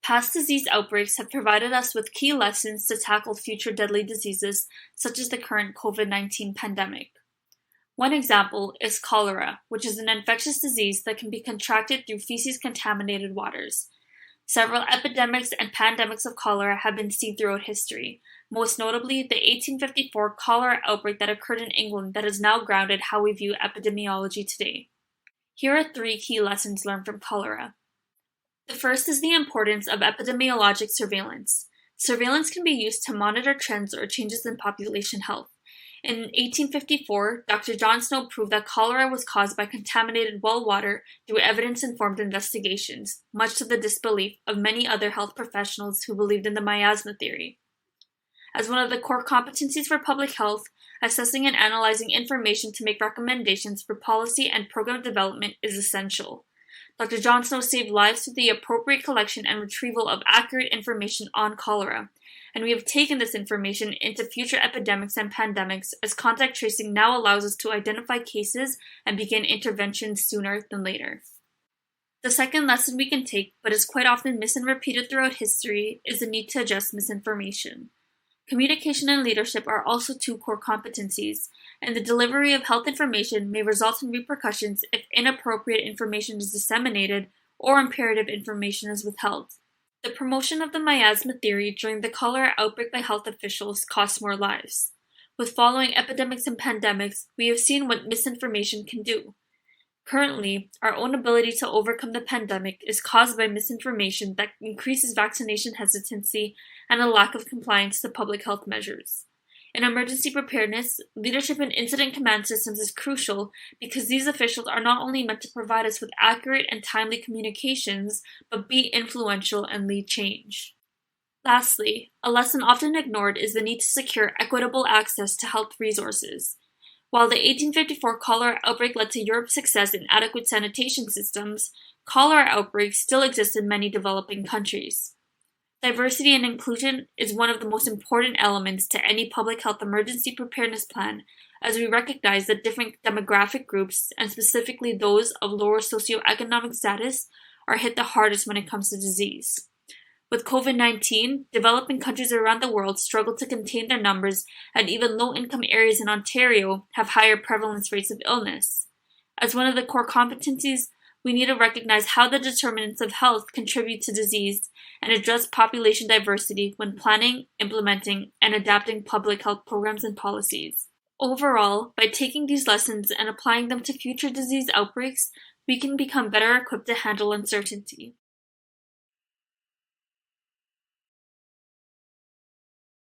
Past disease outbreaks have provided us with key lessons to tackle future deadly diseases, such as the current COVID-19 pandemic. One example is cholera, which is an infectious disease that can be contracted through feces-contaminated waters. Several epidemics and pandemics of cholera have been seen throughout history, most notably the 1854 cholera outbreak that occurred in England that has now grounded how we view epidemiology today. Here are 3 key lessons learned from cholera. The first is the importance of epidemiologic surveillance. Surveillance can be used to monitor trends or changes in population health. In 1854, Dr. John Snow proved that cholera was caused by contaminated well water through evidence-informed investigations, much to the disbelief of many other health professionals who believed in the miasma theory. As one of the core competencies for public health, assessing and analyzing information to make recommendations for policy and program development is essential. Dr. John Snow saved lives through the appropriate collection and retrieval of accurate information on cholera, and we have taken this information into future epidemics and pandemics as contact tracing now allows us to identify cases and begin interventions sooner than later. The second lesson we can take, but is quite often missed and repeated throughout history, is the need to address misinformation. Communication and leadership are also 2 core competencies, and the delivery of health information may result in repercussions if inappropriate information is disseminated or imperative information is withheld. The promotion of the miasma theory during the cholera outbreak by health officials cost more lives. With following epidemics and pandemics, we have seen what misinformation can do. Currently, our own ability to overcome the pandemic is caused by misinformation that increases vaccination hesitancy and a lack of compliance to public health measures. In emergency preparedness, leadership in incident command systems is crucial because these officials are not only meant to provide us with accurate and timely communications, but be influential and lead change. Lastly, a lesson often ignored is the need to secure equitable access to health resources. While the 1854 cholera outbreak led to Europe's success in adequate sanitation systems, cholera outbreaks still exist in many developing countries. Diversity and inclusion is one of the most important elements to any public health emergency preparedness plan, as we recognize that different demographic groups, and specifically those of lower socioeconomic status, are hit the hardest when it comes to disease. With COVID-19, developing countries around the world struggle to contain their numbers, and even low-income areas in Ontario have higher prevalence rates of illness. As one of the core competencies, we need to recognize how the determinants of health contribute to disease and address population diversity when planning, implementing, and adapting public health programs and policies. Overall, by taking these lessons and applying them to future disease outbreaks, we can become better equipped to handle uncertainty.